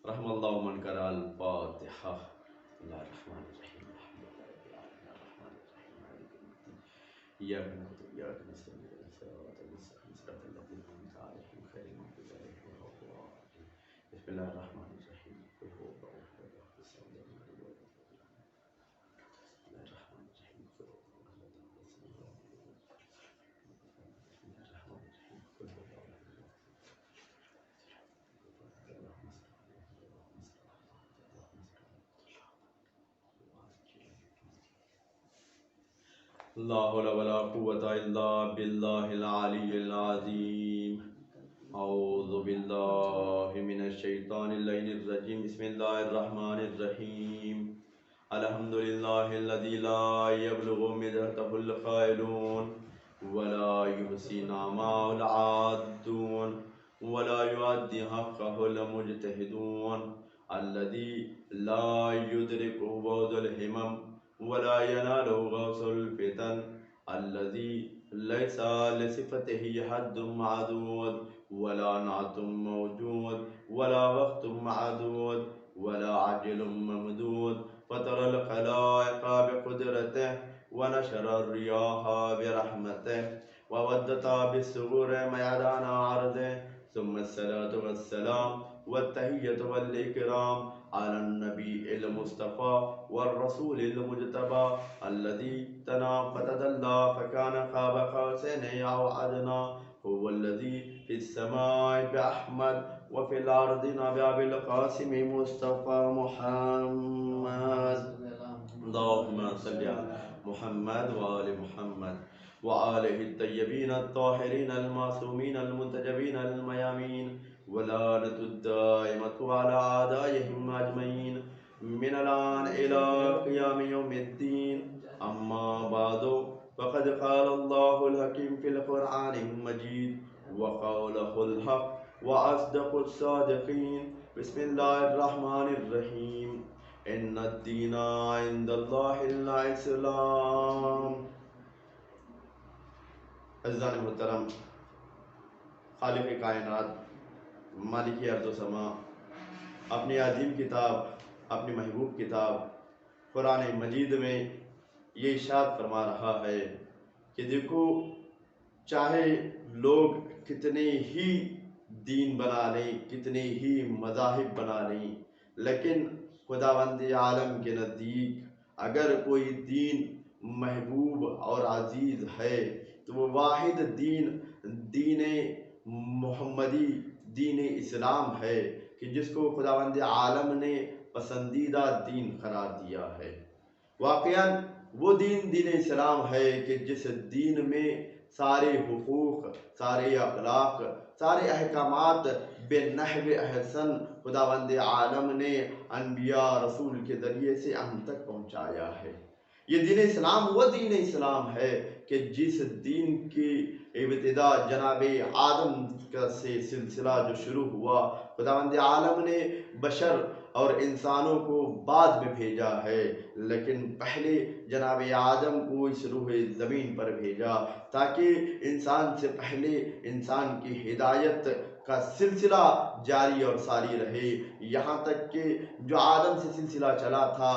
رحم اللہ من قرأ الفاتحہ. بسم اللہ الرحمن الرحیم الحمد للہ رب العالمین الرحمن الرحیم مالک یوم الدین ایاک نعبد وایاک نستعین اهدنا الصراط المستقیم صراط الذین انعمت علیہم غیر المغضوب علیہم ولا الضالین. بسم اللہ الرحمن الرحیم قل هو الله احد الصمد لم يلد ولم يولد ولم يكن له كفوا احد. بسم اللہ الرحمن الرحیم قل هو الله احد الصمد لم يلد ولم يولد. بسم اللہ الرحمن الرحیم قل هو الله احد اللهم صل على محمد اللهم صل على محمد اللهم صل على محمد. لا حول ولا قوة إلا بالله العلي العظيم. أعوذ بالله من الشيطان اللعين الرجيم. بسم الله الرحمن الرحيم. الحمد لله الذي لا يبلغ مدته القائلون ولا يحصي نعماء العادون ولا يؤدي حقه المجتهدون الذي لا يدركه بعد الهمم ولا يناله غوث الفتن الذي ليس لصفته حد معدود ولا نعت موجود ولا وقت معدود ولا عجل ممدود فطر الخلائق بقدرته ونشر الرياح برحمته وودت بالسرور ميدان عرضه. ثم الصلاة والسلام والتحية والإكرام على النبي المصطفى والرسول المجتبى الذي تنافت الله فكان قاب قوسين أو أدنى. هو الذي في السماء بأحمد وفي الأرض بأبي القاسم مصطفى محمد. اللهم صل على محمد وآل محمد وآله الطيبين الطاهرين المعصومين المنتجبين الميامين ولعنة الدائمة على أعدائهم أجمعين من الآن إلى قيام يوم الدين. أما بعد فقد قال الله الحكيم في القرآن المجيد وقوله الحق وأصدق الصادقين. بسم الله الرحمن الرحيم. إن الدين عند الله الإسلام. عزیزان محترم، خالق کائنات مالک ارض و سما اپنی عظیم کتاب، اپنی محبوب کتاب قرآن مجید میں یہ ارشاد فرما رہا ہے کہ دیکھو، چاہے لوگ کتنے ہی دین بنا لیں، کتنے ہی مذاہب بنا لیں، لیکن خداوند عالم کے نزدیک اگر کوئی دین محبوب اور عزیز ہے تو وہ واحد دین محمدی، دین اسلام ہے کہ جس کو خداوند عالم نے پسندیدہ دین قرار دیا ہے. واقعاً وہ دین اسلام ہے کہ جس دین میں سارے حقوق، سارے اخلاق، سارے احکامات بے نحو احسن خداوند عالم نے انبیاء رسول کے ذریعے سے ہم تک پہنچایا ہے. یہ دین اسلام وہ دین اسلام ہے کہ جس دین کی ابتدا جناب آدم کا سے سلسلہ جو شروع ہوا، خداوند عالم نے بشر اور انسانوں کو بعد میں بھیجا ہے، لیکن پہلے جناب آدم کو اس روح زمین پر بھیجا تاکہ انسان سے پہلے انسان کی ہدایت کا سلسلہ جاری اور ساری رہے، یہاں تک کہ جو آدم سے سلسلہ چلا تھا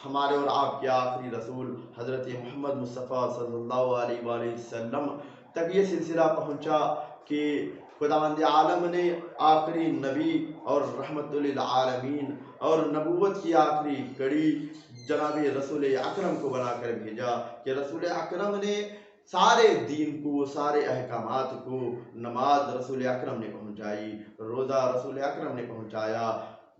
ہمارے اور آپ کے آخری رسول حضرت محمد مصطفیٰ صلی اللہ علیہ وآلہ وسلم تک یہ سلسلہ پہنچا کہ خداوند عالم نے آخری نبی اور رحمت للعالمین اور نبوت کی آخری کڑی جناب رسول اکرم کو بنا کر بھیجا کہ رسول اکرم نے سارے دین کو، سارے احکامات کو، نماز رسول اکرم نے پہنچائی، روزہ رسول اکرم نے پہنچایا،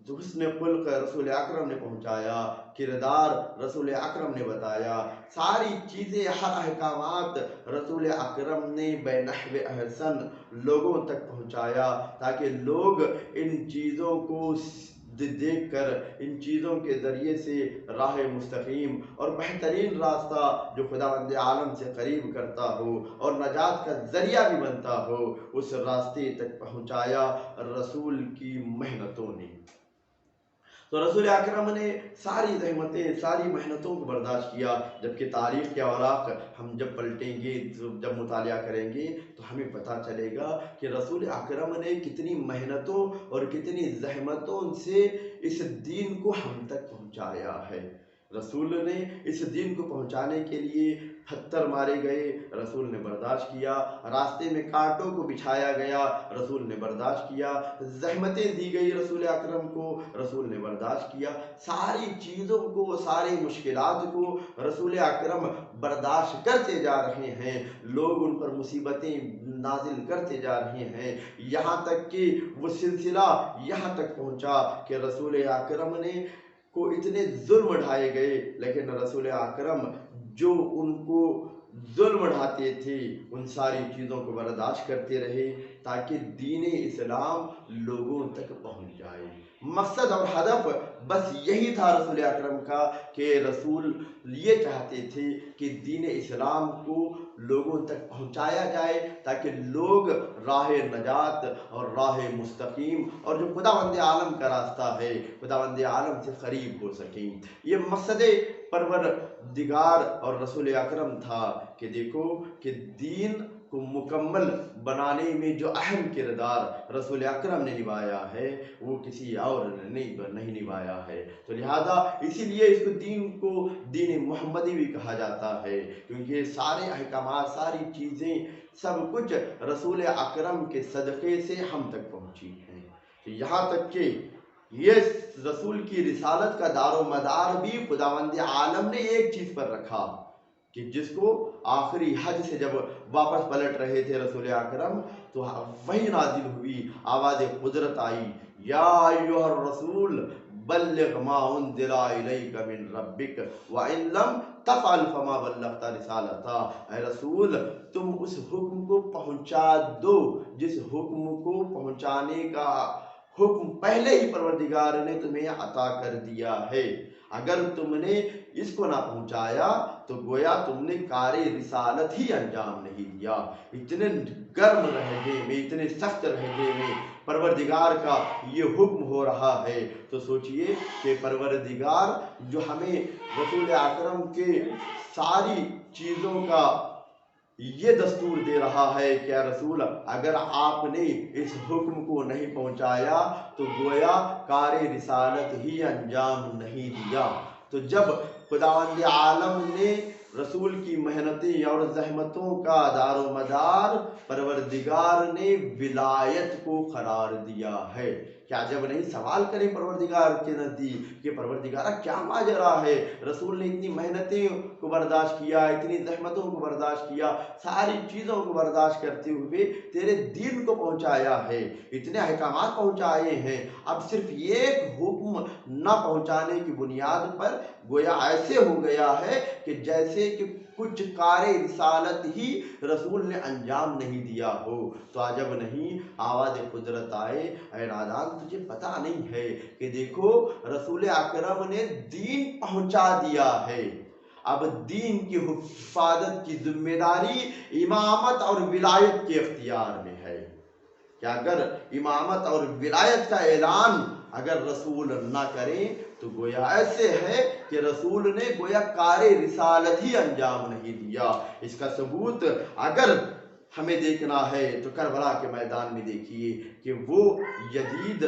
حسن خلق رسول اکرم نے پہنچایا، کردار رسول اکرم نے بتایا، ساری چیزیں، ہر احکامات رسول اکرم نے بے نحو احسن لوگوں تک پہنچایا تاکہ لوگ ان چیزوں کو دیکھ کر، ان چیزوں کے ذریعے سے راہ مستقیم اور بہترین راستہ جو خداوند عالم سے قریب کرتا ہو اور نجات کا ذریعہ بھی بنتا ہو، اس راستے تک پہنچایا رسول کی محنتوں نے. تو رسول اکرم نے ساری زحمتیں ساری محنتوں کو برداشت کیا، جبکہ تاریخ کے اوراق ہم جب پلٹیں گے جب مطالعہ کریں گے تو ہمیں پتہ چلے گا کہ رسول اکرم نے کتنی محنتوں اور کتنی زحمتوں سے اس دین کو ہم تک پہنچایا ہے۔ رسول نے اس دین کو پہنچانے کے لیے پتھر مارے گئے، رسول نے برداشت کیا، راستے میں کانٹوں کو بچھایا گیا، رسول نے برداشت کیا، زحمتیں دی گئی رسول اکرم کو، رسول نے برداشت کیا، ساری چیزوں کو ساری مشکلات کو رسول اکرم برداشت کرتے جا رہے ہیں، لوگ ان پر مصیبتیں نازل کرتے جا رہے ہیں، یہاں تک کہ وہ سلسلہ یہاں تک پہنچا کہ رسول اکرم نے کو اتنے ظلم ڈھائے گئے، لیکن رسول اکرم جو ان کو ظلم ڈھاتے تھے ان ساری چیزوں کو برداشت کرتے رہے تاکہ دین اسلام لوگوں تک پہنچ جائے۔ مقصد اور ہدف بس یہی تھا رسول اکرم کا کہ رسول یہ چاہتے تھے کہ دین اسلام کو لوگوں تک پہنچایا جائے تاکہ لوگ راہ نجات اور راہ مستقیم اور جو خداوند عالم کا راستہ ہے خداوند عالم سے قریب ہو سکیں۔ یہ مقصد پروردگار اور رسول اکرم تھا کہ دیکھو کہ دین کو مکمل بنانے میں جو اہم کردار رسول اکرم نے نبھایا ہے وہ کسی اور نے نہیں نبھایا ہے، تو لہذا اسی لیے اس کو دین محمدی بھی کہا جاتا ہے، کیونکہ سارے احکامات ساری چیزیں سب کچھ رسول اکرم کے صدقے سے ہم تک پہنچی ہیں۔ یہاں تک کہ یہ رسول کی رسالت کا دار و مدار بھی خداوند عالم نے ایک چیز پر رکھا کہ جس کو آخری حج سے جب واپس پلٹ رہے تھے رسول اکرم تو وہی نازل ہوئی، آواز قدرت آئی، یا ایھا الرسول بلغ ما انزل الیک من ربک وان لم تفعل فما بلغت رسالتہ، اے رسول تم اس حکم کو پہنچا دو جس حکم کو پہنچانے کا حکم پہلے ہی پروردگار نے تمہیں عطا کر دیا ہے، اگر تم نے اس کو نہ پہنچایا تو گویا تم نے کار رسالت ہی انجام نہیں دیا۔ اتنے گرم لہجے میں اتنے سخت لہجے میں پروردگار کا یہ حکم ہو رہا ہے، تو سوچئے کہ پروردگار جو ہمیں رسول اکرم کے ساری چیزوں کا یہ دستور دے رہا ہے کہ اے رسول اگر آپ نے اس حکم کو نہیں پہنچایا تو گویا کار رسالت ہی انجام نہیں دیا۔ تو جب خداوند عالم نے رسول کی محنتیں اور زحمتوں کا دار و مدار پروردگار نے ولایت کو قرار دیا ہے، کیا جب نہیں سوال کریں پروردگار کے نزدیک کہ پروردگارہ کیا ماجرا ہے، رسول نے اتنی محنتیں کو برداشت کیا، اتنی زحمتوں کو برداشت کیا، ساری چیزوں کو برداشت کرتے ہوئے تیرے دین کو پہنچایا ہے، اتنے احکامات پہنچائے ہیں، اب صرف ایک حکم نہ پہنچانے کی بنیاد پر گویا ایسے ہو گیا ہے کہ جیسے کہ کچھ کار رسالت ہی رسول نے انجام نہیں دیا ہو، تو عجب نہیں آواز قدرت آئے، اے نادان تجھے پتہ نہیں ہے کہ دیکھو رسول اکرم نے دین پہنچا دیا ہے، اب دین کی حفاظت کی ذمہ داری امامت اور ولایت کے اختیار میں ہے، کہ اگر امامت اور ولایت کا اعلان اگر رسول نہ کریں تو گویا ایسے ہے کہ رسول نے گویا کار رسالت ہی انجام نہیں دیا۔ اس کا ثبوت اگر ہمیں دیکھنا ہے تو کربلا کے میدان میں دیکھیے کہ وہ یزید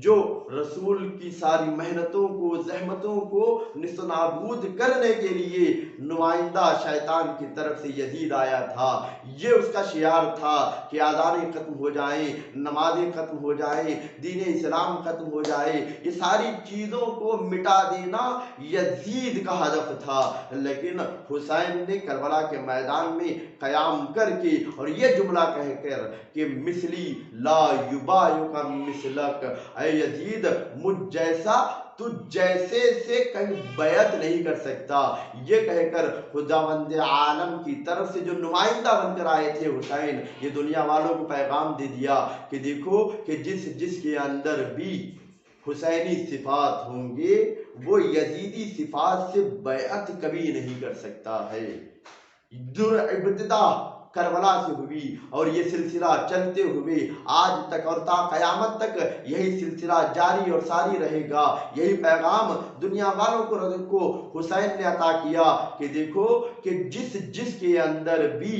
جو رسول کی ساری محنتوں کو زحمتوں کو نیست و نابود کرنے کے لیے نمائندہ شیطان کی طرف سے یزید آیا تھا، یہ اس کا شعار تھا کہ آذانیں ختم ہو جائیں، نمازیں ختم ہو جائیں، دین اسلام ختم ہو جائے، یہ ساری چیزوں کو مٹا دینا یزید کا ہدف تھا، لیکن حسین نے کربلا کے میدان میں قیام کر کے اور یہ جملہ کہہ کر کہ مثلی لا یبایعک مثلک، اے یزید مجھ جیسا تجھ جیسے سے کہیں بیعت نہیں کر سکتا، یہ کہہ کر خداوند عالم کی طرف سے جو نمائندہ بن کر آئے تھے حسین، یہ دنیا والوں کو پیغام دے دیا کہ دیکھو کہ جس کے اندر بھی حسینی صفات ہوں گے وہ یزیدی صفات سے بیعت کبھی نہیں کر سکتا ہے۔ در ابتدا کربلا سے ہوئی اور یہ سلسلہ چلتے ہوئے آج تک اور تا قیامت تک یہی سلسلہ جاری اور ساری رہے گا۔ یہی پیغام دنیا والوں کو حسین نے عطا کیا کہ دیکھو کہ جس کے اندر بھی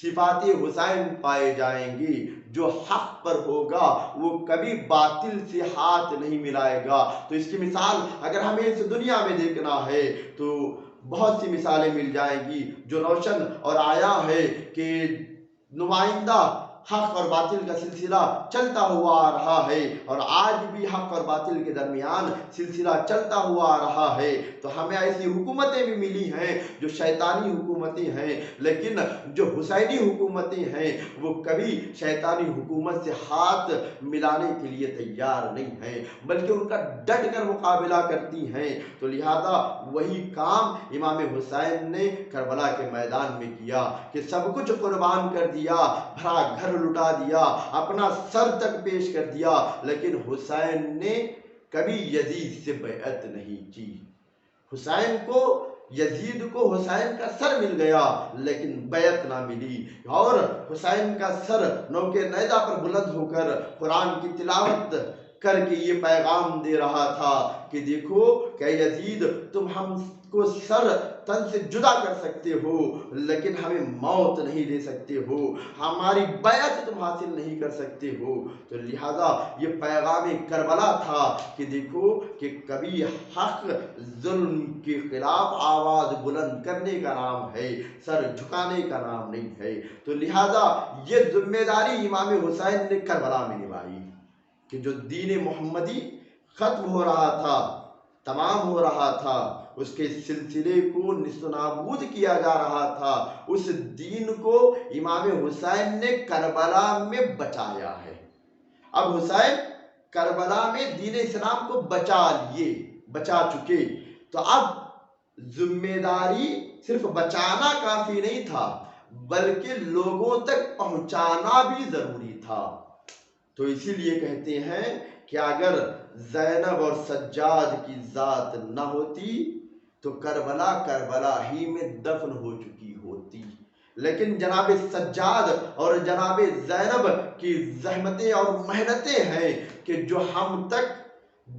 صفات حسین پائے جائیں گے، جو حق پر ہوگا وہ کبھی باطل سے ہاتھ نہیں ملائے گا۔ تو اس کی مثال اگر ہمیں اس دنیا میں دیکھنا ہے تو بہت سی مثالیں مل جائیں گی جو روشن اور آیا ہے کہ نمائندہ حق اور باطل کا سلسلہ چلتا ہوا آ رہا ہے، اور آج بھی حق اور باطل کے درمیان سلسلہ چلتا ہوا آ رہا ہے۔ تو ہمیں ایسی حکومتیں بھی ملی ہیں جو شیطانی حکومتیں ہیں، لیکن جو حسینی حکومتیں ہیں وہ کبھی شیطانی حکومت سے ہاتھ ملانے کے لیے تیار نہیں ہیں، بلکہ ان کا ڈٹ کر مقابلہ کرتی ہیں۔ تو لہذا وہی کام امام حسین نے کربلا کے میدان میں کیا کہ سب کچھ قربان کر دیا، بھرا گھر لٹا دیا، اپنا سر تک پیش کر دیا، لیکن حسین نے کبھی یزید سے بیعت نہیں کی۔ حسین کو یزید کو حسین کا سر مل گیا لیکن بیعت نہ ملی، اور حسین کا سر نوک نیزہ پر بلند ہو کر قرآن کی تلاوت کر کے یہ پیغام دے رہا تھا کہ دیکھو کہ یزید تم ہم کو سر تن سے جدا کر سکتے ہو لیکن ہمیں موت نہیں دے سکتے ہو، ہماری بیعت تم حاصل نہیں کر سکتے ہو۔ تو لہذا یہ پیغام کربلا تھا کہ دیکھو کہ کبھی حق ظلم کے خلاف آواز بلند کرنے کا نام ہے، سر جھکانے کا نام نہیں ہے۔ تو لہذا یہ ذمہ داری امام حسین نے کربلا میں نبھائی کہ جو دین محمدی ختم ہو رہا تھا، تمام ہو رہا تھا، اس کے سلسلے کو نیست و نابود کیا جا رہا تھا، اس دین کو امام حسین نے کربلا میں بچایا ہے۔ اب حسین کربلا میں دین اسلام کو بچا چکے، تو اب ذمہ داری صرف بچانا کافی نہیں تھا بلکہ لوگوں تک پہنچانا بھی ضروری تھا۔ تو اسی لیے کہتے ہیں کہ اگر زینب اور سجاد کی ذات نہ ہوتی تو کربلا ہی میں دفن ہو چکی ہوتی، لیکن جناب سجاد اور جناب زینب کی زحمتیں اور محنتیں ہیں کہ جو ہم تک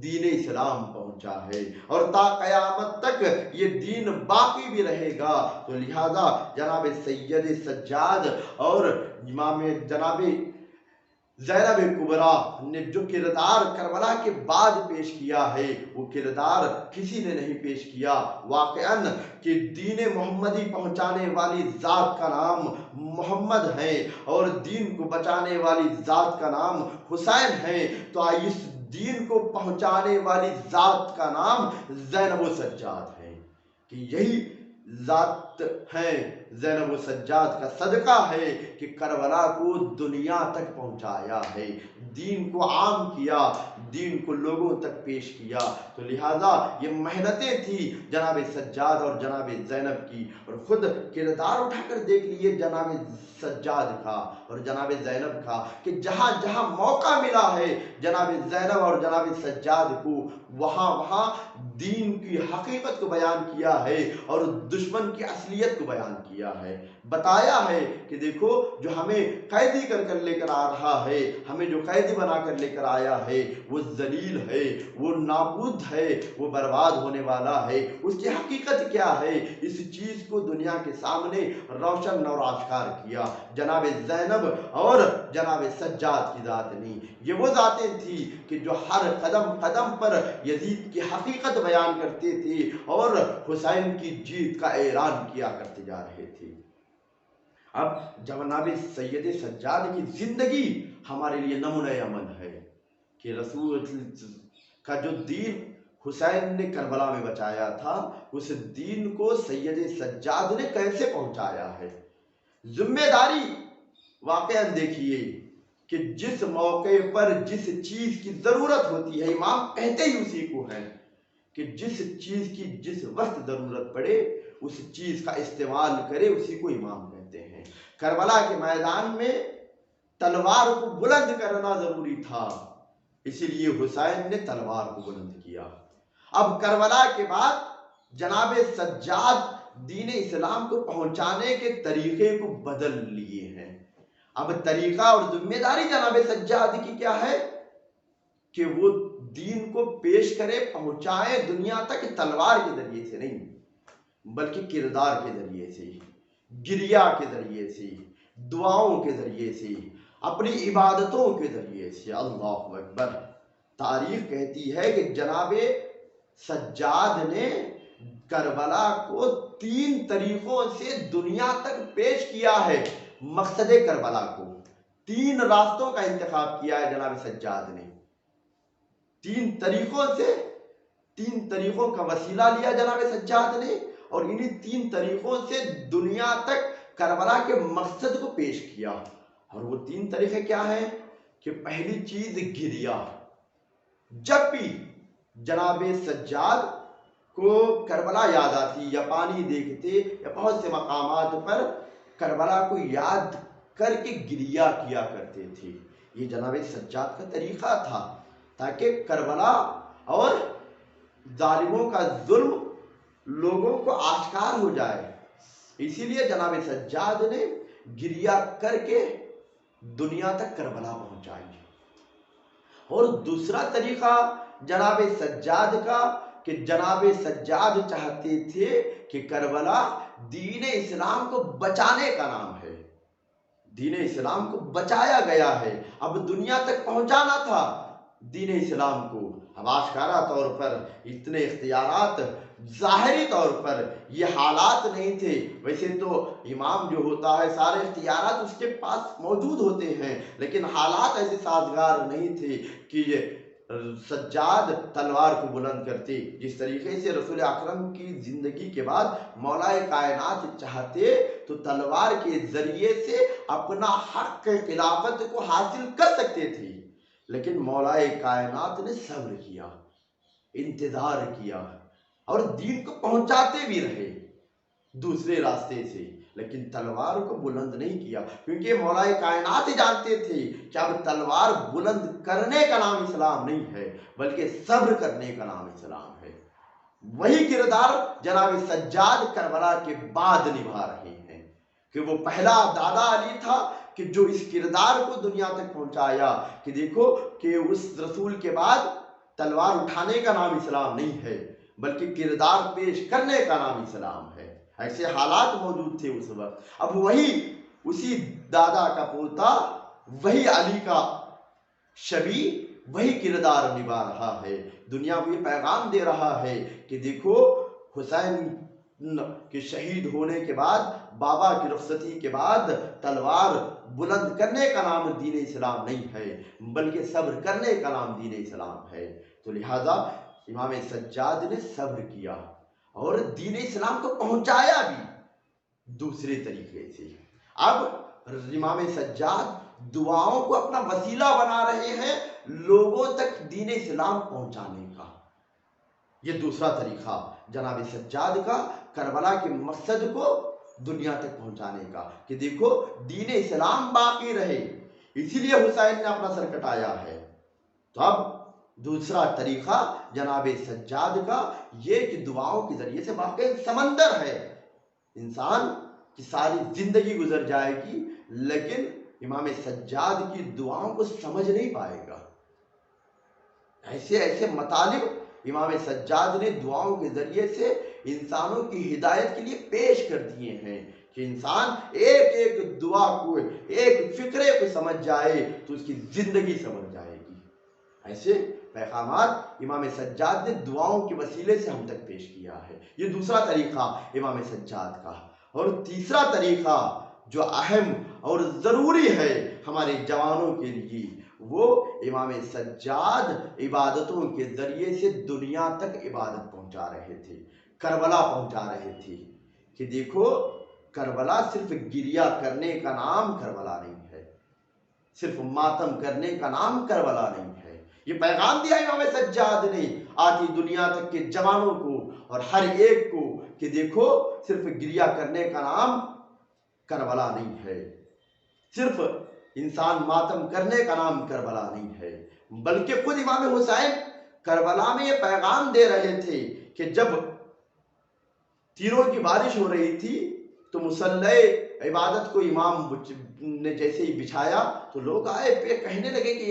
دین اسلام پہنچا ہے، اور تا قیامت تک یہ دین باقی بھی رہے گا۔ تو لہذا جناب سید سجاد اور امام جناب زینب کبریٰ نے جو کردار کربلا کے بعد پیش کیا ہے وہ کردار کسی نے نہیں پیش کیا۔ واقعاً کہ دین محمدی پہنچانے والی ذات کا نام محمد ہے اور دین کو بچانے والی ذات کا نام حسین ہے، تو اس دین کو پہنچانے والی ذات کا نام زینب و سجاد ہے، کہ یہی ذات ہے، زینب و سجاد کا صدقہ ہے کہ کربلا کو دنیا تک پہنچایا ہے، دین کو عام کیا، دین کو لوگوں تک پیش کیا۔ تو لہٰذا یہ محنتیں تھی جناب سجاد اور جناب زینب کی، اور خود کردار اٹھا کر دیکھ لیے جناب سجاد کا اور جناب زینب کا کہ جہاں جہاں موقع ملا ہے جناب زینب اور جناب سجاد کو وہاں دین کی حقیقت کو بیان کیا ہے اور دشمن کی اصلیت کو بیان کیا ہے، بتایا ہے کہ دیکھو جو ہمیں قیدی کر لے کر آ رہا ہے، ہمیں جو قیدی بنا کر لے کر آیا ہے وہ ذلیل ہے، وہ نابود ہے، وہ برباد ہونے والا ہے، اس کی حقیقت کیا ہے، اس چیز کو دنیا کے سامنے روشن اور آشکار کیا۔ جناب زینب اور جناب سجاد کی ذات نہیں، یہ وہ ذاتیں تھیں کہ جو ہر قدم قدم پر یزید کی حقیقت بیان کرتے تھے اور حسین کی جیت کا اعلان کیا کرتے جا رہے تھے۔ اب جناب سید سجاد کی زندگی ہمارے لیے نمونہ عمل ہے کہ رسول کا جو دین حسین نے کربلا میں بچایا تھا اس دین کو سید سجاد نے کیسے پہنچایا ہے۔ ذمہ داری واقعاً دیکھیے کہ جس موقع پر جس چیز کی ضرورت ہوتی ہے، امام کہتے ہی اسی کو ہے کہ جس چیز کی جس وقت ضرورت پڑے اس چیز کا استعمال کرے، اسی کو امام کہتے ہیں۔ کربلا کے میدان میں تلوار کو بلند کرنا ضروری تھا، اسی لیے حسین نے تلوار کو بلند کیا۔ اب کربلا کے بعد جناب سجاد دین اسلام کو پہنچانے کے طریقے کو بدل لیے ہیں۔ اب طریقہ اور ذمہ داری جناب سجاد کی کیا ہے کہ وہ دین کو پیش کرے، پہنچائے دنیا تک، تلوار کے ذریعے سے نہیں بلکہ کردار کے ذریعے سے، گریہ کے ذریعے سے، دعاؤں کے ذریعے سے، اپنی عبادتوں کے ذریعے سے۔ اللہ اکبر۔ تاریخ کہتی ہے کہ جناب سجاد نے کربلا کو 3 طریقوں سے دنیا تک پیش کیا ہے۔ مقصد کربلا کو 3 راستوں کا انتخاب کیا ہے جناب سجاد نے، 3 طریقوں سے، 3 طریقوں کا وسیلہ لیا جناب سجاد نے، اور انہی 3 طریقوں سے دنیا تک کربلا کے مقصد کو پیش کیا۔ اور وہ 3 طریقے کیا ہیں کہ پہلی چیز گریہ۔ جب بھی جناب سجاد کو کربلا یاد آتی یا پانی دیکھتے یا بہت سے مقامات پر کربلا کو یاد کر کے گریہ کیا کرتے تھے۔ یہ جناب سجاد کا طریقہ تھا تاکہ کربلا اور ظالموں کا ظلم لوگوں کو آشکار ہو جائے۔ اسی لیے جناب سجاد نے گریہ کر کے دنیا تک کربلا پہنچائی۔ اور دوسرا طریقہ جناب سجاد کا کہ جناب سجاد چاہتے تھے کہ کربلا دین اسلام کو بچانے کا نام ہے، دین اسلام کو بچایا گیا ہے، اب دنیا تک پہنچانا تھا دین اسلام کو۔ اب آشکارا طور پر اتنے اختیارات، ظاہری طور پر یہ حالات نہیں تھے۔ ویسے تو امام جو ہوتا ہے سارے اختیارات اس کے پاس موجود ہوتے ہیں، لیکن حالات ایسے سازگار نہیں تھے کہ یہ سجاد تلوار کو بلند کرتے۔ جس طریقے سے رسول اکرم کی زندگی کے بعد مولا کائنات چاہتے تو تلوار کے ذریعے سے اپنا حق خلافت کو حاصل کر سکتے تھے، لیکن مولا کائنات نے صبر کیا، انتظار کیا اور دین کو پہنچاتے بھی رہے دوسرے راستے سے، لیکن تلوار کو بلند نہیں کیا، کیونکہ مولا کائنات جانتے تھے کہ اب تلوار بلند کرنے کا نام اسلام نہیں ہے بلکہ صبر کرنے کا نام اسلام ہے۔ وہی کردار جناب سجاد کربلا کے بعد نبھا رہے ہیں کہ وہ پہلا دادا علی تھا کہ جو اس کردار کو دنیا تک پہنچایا کہ دیکھو کہ اس رسول کے بعد تلوار اٹھانے کا نام اسلام نہیں ہے بلکہ کردار پیش کرنے کا نام اسلام ہے۔ ایسے حالات موجود تھے اس وقت۔ اب وہی اسی دادا کا پوتا، وہی علی کا شبی، وہی کردار نبھا رہا ہے، دنیا کو یہ پیغام دے رہا ہے کہ دیکھو حسین کے شہید ہونے کے بعد، بابا کی رخصتی کے بعد تلوار بلند کرنے کا نام دین اسلام نہیں ہے بلکہ صبر کرنے کا نام دین اسلام ہے۔ تو لہذا امام سجاد نے صبر کیا اور دین اسلام کو پہنچایا بھی دوسرے طریقے سے۔ اب امام سجاد دعاؤں کو اپنا وسیلہ بنا رہے ہیں لوگوں تک دین اسلام پہنچانے کا۔ یہ دوسرا طریقہ جناب سجاد کا کربلا کے مقصد کو دنیا تک پہنچانے کا کہ دیکھو دین اسلام باقی رہے، اسی لیے حسین نے اپنا سر کٹایا ہے۔ تو اب دوسرا طریقہ جناب سجاد کا یہ کہ دعاؤں کے ذریعے سے واقعی سمندر ہے، انسان کی ساری زندگی گزر جائے گی لیکن امام سجاد کی دعاؤں کو سمجھ نہیں پائے گا۔ ایسے ایسے مطالب امام سجاد نے دعاؤں کے ذریعے سے انسانوں کی ہدایت کے لیے پیش کر دیے ہیں کہ انسان ایک ایک دعا کو، ایک فکرے کو سمجھ جائے تو اس کی زندگی سمجھ جائے گی۔ ایسے پیغامات امام سجاد نے دعاؤں کے وسیلے سے ہم تک پیش کیا ہے۔ یہ دوسرا طریقہ امام سجاد کا۔ اور تیسرا طریقہ جو اہم اور ضروری ہے ہمارے جوانوں کے لیے، وہ امام سجاد عبادتوں کے ذریعے سے دنیا تک عبادت پہنچا رہے تھے، کربلا پہنچا رہے تھے کہ دیکھو کربلا صرف گریہ کرنے کا نام کربلا نہیں ہے، صرف ماتم کرنے کا نام کربلا نہیں ہے۔ یہ پیغام دیا امام سجاد نے آتی دنیا تک کے جوانوں کو اور ہر ایک کو کہ دیکھو صرف گریہ کرنے کا نام کربلا نہیں ہے، صرف انسان ماتم کرنے کا نام کربلا نہیں ہے، بلکہ خود امام حسین کربلا میں یہ پیغام دے رہے تھے کہ جب تیروں کی بارش ہو رہی تھی تو مصلی عبادت کو امام نے جیسے ہی بچھایا تو لوگ آئے پہ کہنے لگے کہ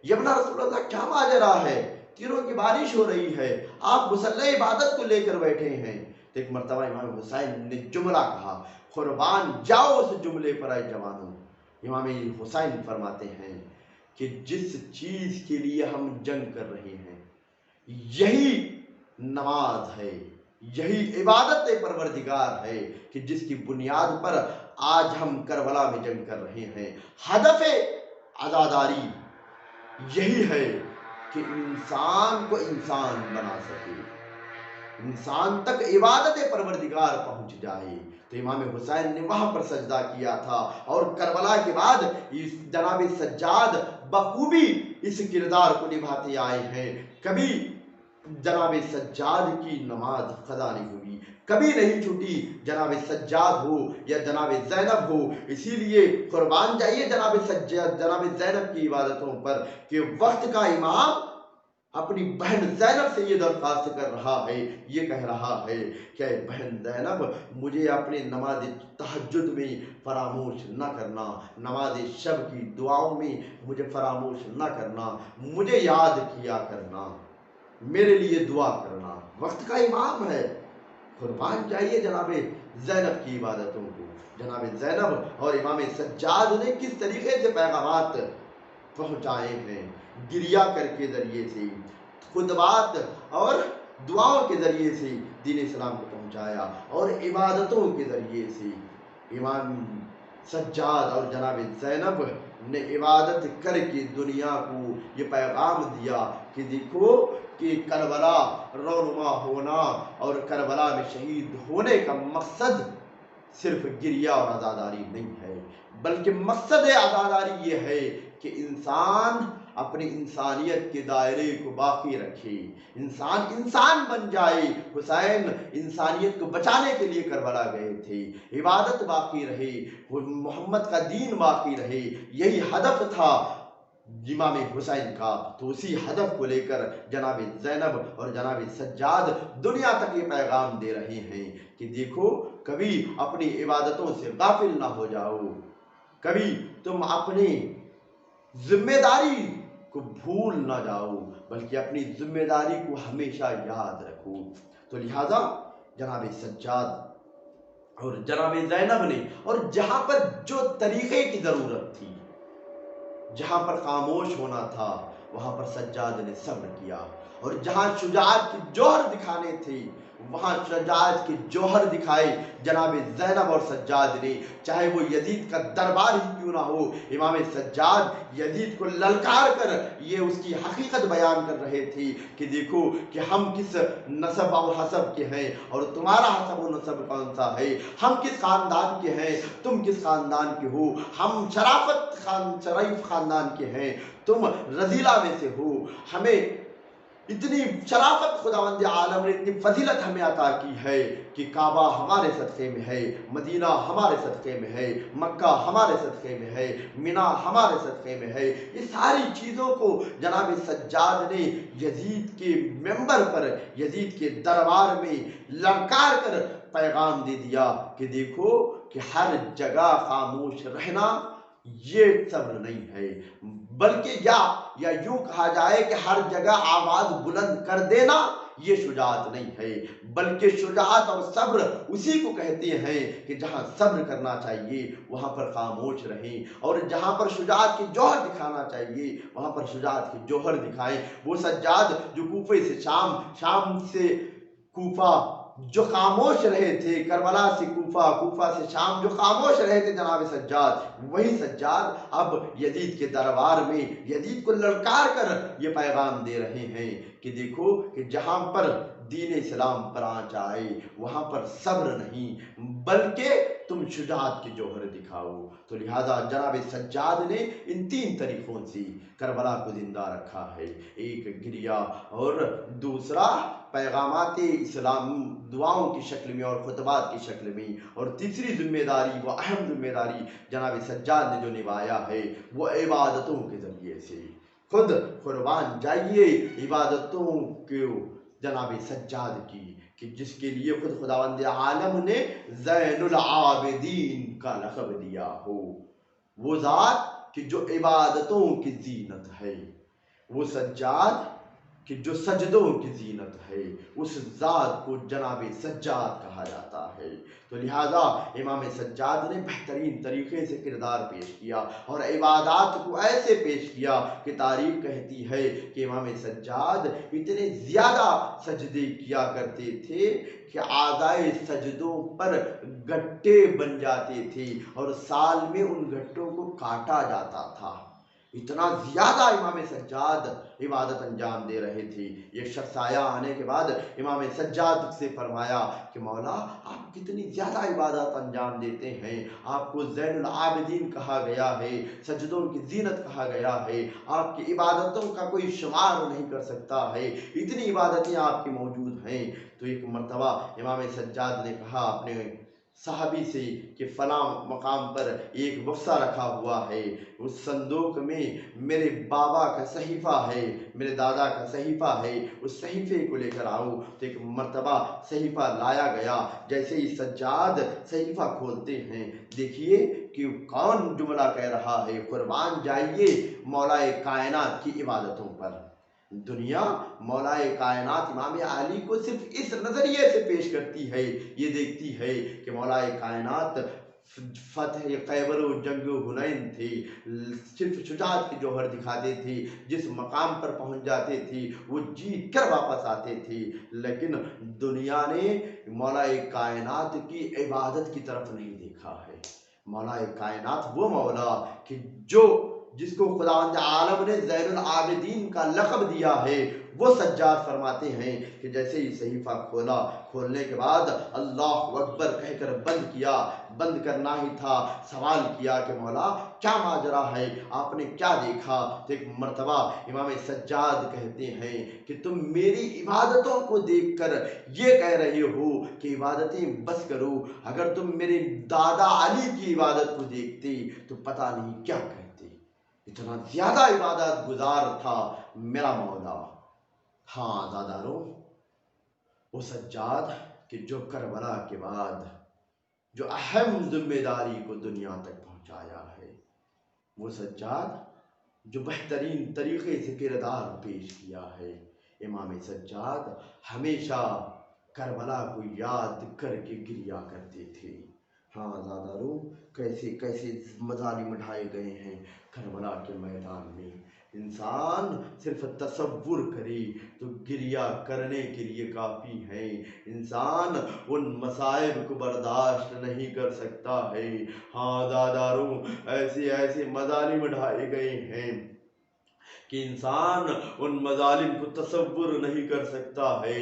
یہ ابن رسول اللہ کیا ماجرا ہے، تیروں کی بارش ہو رہی ہے، آپ مصلی عبادت کو لے کر بیٹھے ہیں۔ تو ایک مرتبہ امام حسین نے جملہ کہا، قربان جاؤ اس جملے پر اے جوانوں۔ امام حسین فرماتے ہیں کہ جس چیز کے لیے ہم جنگ کر رہے ہیں یہی نماز ہے، یہی عبادت پروردگار ہے کہ جس کی بنیاد پر آج ہم کربلا میں جنگ کر رہے ہیں۔ ہدف عزاداری یہی ہے کہ انسان کو انسان بنا سکے، انسان تک عبادت پروردگار پہنچ جائے۔ تو امام حسین نے وہاں پر سجدہ کیا تھا، اور کربلا کے بعد جناب سجاد بخوبی اس کردار کو نبھاتے آئے ہیں۔ کبھی جناب سجاد کی نماز قضا نہیں ہوئی، کبھی نہیں چھوٹی، جناب سجاد ہو یا جناب زینب ہو۔ اسی لیے قربان جائیے جناب زینب کی عبادتوں پر کہ وقت کا امام اپنی بہن زینب سے یہ درخواست کر رہا ہے، یہ کہہ رہا ہے کہ اے بہن زینب، مجھے اپنے نماز تہجد میں فراموش نہ کرنا، نماز شب کی دعاؤں میں مجھے فراموش نہ کرنا، مجھے یاد کیا کرنا، میرے لیے دعا کرنا۔ وقت کا امام ہے، قربان جائیے جناب زینب کی عبادتوں کو۔ جناب زینب اور امام سجاد نے کس طریقے سے پیغامات پہنچائے ہیں، گریہ کر کے ذریعے سے، خطبات اور دعاؤں کے ذریعے سے دین اسلام کو پہنچایا، اور عبادتوں کے ذریعے سے۔ امام سجاد اور جناب زینب نے عبادت کر کے دنیا کو یہ پیغام دیا کہ دیکھو کہ کربلا رونما ہونا اور کربلا میں شہید ہونے کا مقصد صرف گریہ اور عزاداری نہیں ہے، بلکہ مقصد عزاداری یہ ہے کہ انسان اپنی انسانیت کے دائرے کو باقی رکھے، انسان بن جائے۔ حسین انسانیت کو بچانے کے لیے کربلا گئے تھے، عبادت باقی رہے، محمد کا دین باقی رہے، یہی ہدف تھا امام حسین کا۔ تو اسی ہدف کو لے کر جناب زینب اور جناب سجاد دنیا تک یہ پیغام دے رہے ہیں کہ دیکھو کبھی اپنی عبادتوں سے غافل نہ ہو جاؤ، کبھی تم اپنی ذمہ داری کو بھول نہ جاؤ، بلکہ اپنی ذمہ داری کو ہمیشہ یاد رکھو۔ تو لہذا جناب سجاد اور جناب زینب نے، اور جہاں پر جو طریقے کی ضرورت تھی، جہاں پر خاموش ہونا تھا، وہاں پر سجاد نے صبر کیا، اور جہاں شجاعت کی جوہر دکھانے تھے وہاں شجاعت کی جوہر دکھائے جناب زینب اور سجاد نے۔ چاہے وہ یزید کا دربار ہی کیوں نہ ہو، امام سجاد یزید کو للکار کر یہ اس کی حقیقت بیان کر رہے تھے کہ دیکھو کہ ہم کس نسب اور حسب کے ہیں، اور تمہارا حسب و نسب کون سا ہے، ہم کس خاندان کے ہیں، تم کس خاندان کے ہو، ہم شریف خاندان کے ہیں، تم رذیلہ میں سے ہو۔ ہمیں اتنی شرافت خداوند عالم نے اتنی فضیلت ہمیں عطا کی ہے کہ کعبہ ہمارے صدقے میں ہے، مدینہ ہمارے صدقے میں ہے، مکہ ہمارے صدقے میں ہے، مینا ہمارے صدقے میں ہے۔ یہ ساری چیزوں کو جناب سجاد نے یزید کے ممبر پر، یزید کے دربار میں للکار کر پیغام دے دیا کہ دیکھو کہ ہر جگہ خاموش رہنا یہ صبر نہیں ہے، بلکہ یا یوں کہا جائے کہ ہر جگہ آواز بلند کر دینا یہ شجاعت نہیں ہے، بلکہ شجاعت اور صبر اسی کو کہتے ہیں کہ جہاں صبر کرنا چاہیے وہاں پر خاموش رہیں، اور جہاں پر شجاعت کی جوہر دکھانا چاہیے وہاں پر شجاعت کی جوہر دکھائیں۔ وہ سجاد جو کوفے سے شام سے کوفہ جو خاموش رہے تھے، کربلا سے کوفہ سے شام جو خاموش رہے تھے جناب سجاد، وہی سجاد اب یزید کے دربار میں یزید کو للکار کر یہ پیغام دے رہے ہیں کہ دیکھو کہ جہاں پر دین اسلام پر آنچ آئے وہاں پر صبر نہیں بلکہ تم شجاعت کی جوہر دکھاؤ۔ تو لہذا جناب سجاد نے ان تین طریقوں سے کربلا کو زندہ رکھا ہے، ایک گریہ، اور دوسرا پیغامات اسلام دعاؤں کی شکل میں اور خطبات کی شکل میں، اور تیسری ذمہ داری، وہ اہم ذمہ داری جناب سجاد نے جو نبھایا ہے وہ عبادتوں کے ذریعے سے۔ خود قربان جائیے عبادتوں کو جناب سجاد کی، کہ جس کے لیے خود خداوند عالم نے زین العابدین کا لقب دیا ہو، وہ ذات کہ جو عبادتوں کی زینت ہے، وہ سجاد کہ جو سجدوں کی زینت ہے، اس ذات کو جناب سجاد کہا جاتا ہے۔ تو لہٰذا امام سجاد نے بہترین طریقے سے کردار پیش کیا اور عبادات کو ایسے پیش کیا کہ تاریخ کہتی ہے کہ امام سجاد اتنے زیادہ سجدے کیا کرتے تھے کہ اعضائے سجدوں پر گٹے بن جاتے تھے اور سال میں ان گٹوں کو کاٹا جاتا تھا۔ اتنا زیادہ امام سجاد عبادت انجام دے رہے تھے۔ ایک شخص آیا، آنے کے بعد امام سجاد سے فرمایا کہ مولا آپ کتنی زیادہ عبادت انجام دیتے ہیں، آپ کو زین العابدین کہا گیا ہے، سجدوں کی زینت کہا گیا ہے، آپ کی عبادتوں کا کوئی شمار نہیں کر سکتا ہے، اتنی عبادتیں آپ کی موجود ہیں۔ تو ایک مرتبہ امام سجاد نے کہا اپنے صحابی سے کہ فلاں مقام پر ایک بکسہ رکھا ہوا ہے، اس صندوق میں میرے بابا کا صحیفہ ہے، میرے دادا کا صحیفہ ہے، اس صحیفے کو لے کر آؤ۔ تو ایک مرتبہ صحیفہ لایا گیا، جیسے ہی سجاد صحیفہ کھولتے ہیں، دیکھیے کہ کون جملہ کہہ رہا ہے، قربان جائیے مولا کائنات کی عبادتوں پر۔ دنیا مولا کائنات امام علی کو صرف اس نظریے سے پیش کرتی ہے، یہ دیکھتی ہے کہ مولا کائنات فتح خیبر و جنگ حنین تھی، صرف شجاعت کے جوہر دکھاتے تھے، جس مقام پر پہنچ جاتے تھے وہ جیت کر واپس آتے تھے۔ لیکن دنیا نے مولا کائنات کی عبادت کی طرف نہیں دیکھا ہے۔ مولا کائنات وہ مولا کہ جس کو خداوند عالم نے زین العابدین کا لقب دیا ہے، وہ سجاد فرماتے ہیں کہ جیسے ہی صحیفہ کھولا، کھولنے کے بعد اللہ اکبر کہہ کر بند کیا، بند کرنا ہی تھا، سوال کیا کہ مولا کیا ماجرا ہے، آپ نے کیا دیکھا؟ تو ایک مرتبہ امام سجاد کہتے ہیں کہ تم میری عبادتوں کو دیکھ کر یہ کہہ رہے ہو کہ عبادتیں بس کرو، اگر تم میرے دادا علی کی عبادت کو دیکھتے تو پتہ نہیں کیا کہتے۔ اتنا زیادہ عبادت گزار تھا میرا مولا۔ ہاں داداروں، وہ سجاد کہ جو کربلا کے بعد جو اہم ذمہ داری کو دنیا تک پہنچایا ہے، وہ سجاد جو بہترین طریقے سے کردار پیش کیا ہے۔ امام سجاد ہمیشہ کربلا کو یاد کر کے گریا کرتے تھے۔ ہاں زاداروں، کیسے کیسے مظالم ڈھائے گئے ہیں کربلا کے میدان میں۔ انسان صرف تصور کرے تو گریا کرنے کے لیے کافی ہے، انسان ان مصائب کو برداشت نہیں کر سکتا ہے۔ ہاں داداروں، ایسے ایسے مظالم ڈھائے گئے ہیں کہ انسان ان مظالم کو تصور نہیں کر سکتا ہے۔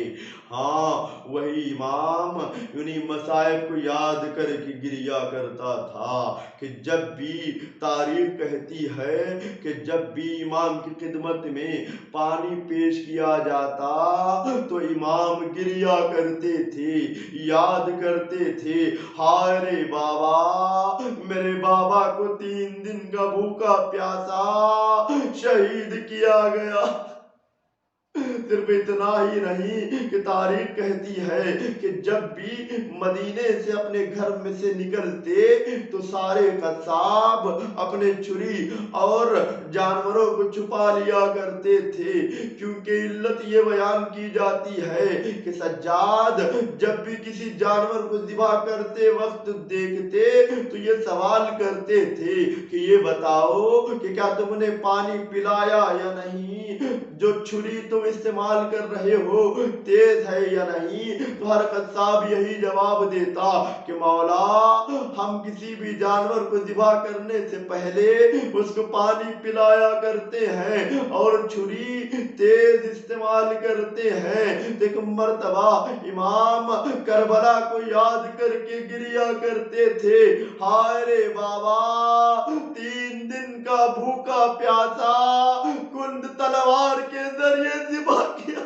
ہاں وہی امام انہیں مصائب کو یاد کر کے گریا کرتا تھا کہ جب بھی تاریخ کہتی ہے کہ جب بھی امام کی خدمت میں پانی پیش کیا جاتا تو امام گریا کرتے تھے، یاد کرتے تھے، ہائے رے بابا، میرے بابا کو 3 دن کا بھوکا پیاسا شہید کیا گیا۔ صرف اتنا ہی نہیں کہ تاریخ کہتی ہے کہ جب بھی مدینے سے اپنے گھر میں سے نکلتے تو سارے قصاب اپنے چھری اور جانوروں کو چھپا لیا کرتے تھے، کیونکہ علت یہ بیان کی جاتی ہے کہ سجاد جب بھی کسی جانور کو ذبح کرتے وقت دیکھتے تو یہ سوال کرتے تھے کہ یہ بتاؤ کہ کیا تم نے پانی پلایا یا نہیں، جو چھری تم استعمال کر رہے ہو تیز ہے یا نہیں؟ تو ہر قصاب یہی جواب دیتا کہ مولا ہم کسی بھی جانور کو ذبح کرنے سے پہلے اس کو پانی پلایا کرتے ہیں اور چھری تیز استعمال کرتے ہیں۔ ایک مرتبہ امام کربلا کو یاد کر کے گریا کرتے تھے، ہائے رے بابا، 3 دن کا بھوکا پیاسا کند تلوار کے ذریعے ذبح کیا۔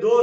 2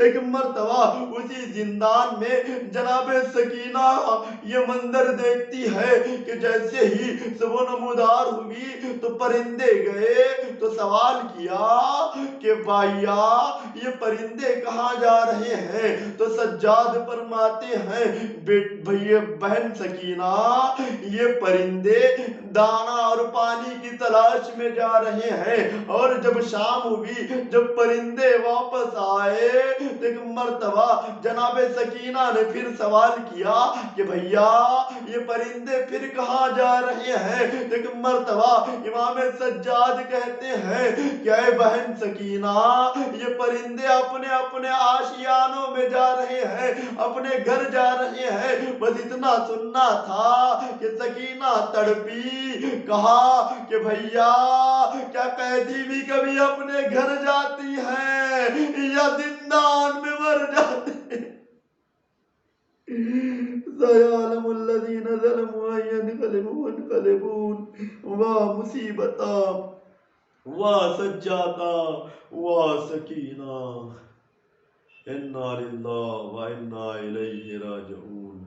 ایک مرتبہ اسی زندان میں جناب سکینہ یہ منظر دیکھتی ہے کہ جیسے ہی صبح نمودار ہوئی تو پرندے گئے، تو سوال کیا کہ بھائیا یہ پرندے کہاں جا رہے ہیں؟ تو سجاد فرماتے ہیں بہن سکینہ یہ پرندے دانا اور پانی کی تلاش میں جا رہے ہیں، اور جب شام ہوئی، جب پرندے واپس آئے، ایک مرتبہ جناب سکینہ نے پھر سوال کیا کہ بھیا یہ پرندے پھر کہاں جا رہے ہیں؟ ایک مرتبہ امام سجاد کہتے ہیں کہ اے بہن سکینہ یہ پرندے اپنے اپنے آشیانوں میں جا رہے ہیں، اپنے گھر جا رہے ہیں۔ بس اتنا سننا تھا کہ سکینہ تڑپی، کہا کہ بھیا کیا قیدی بھی کبھی اپنے گھر جاتی ہے یا زندان میں مر جاتی ہے؟ سَيَعْلَمُ الَّذِينَ ظَلَمُوا أَيَّ يَنقَلِبٍ يَنقَلِبُونَ۔ واہ مصیبتا، واہ سجادہ، واہ سکینہ، اِنَّا لِلَّهِ وَإِنَّا إِلَيْهِ راجعون۔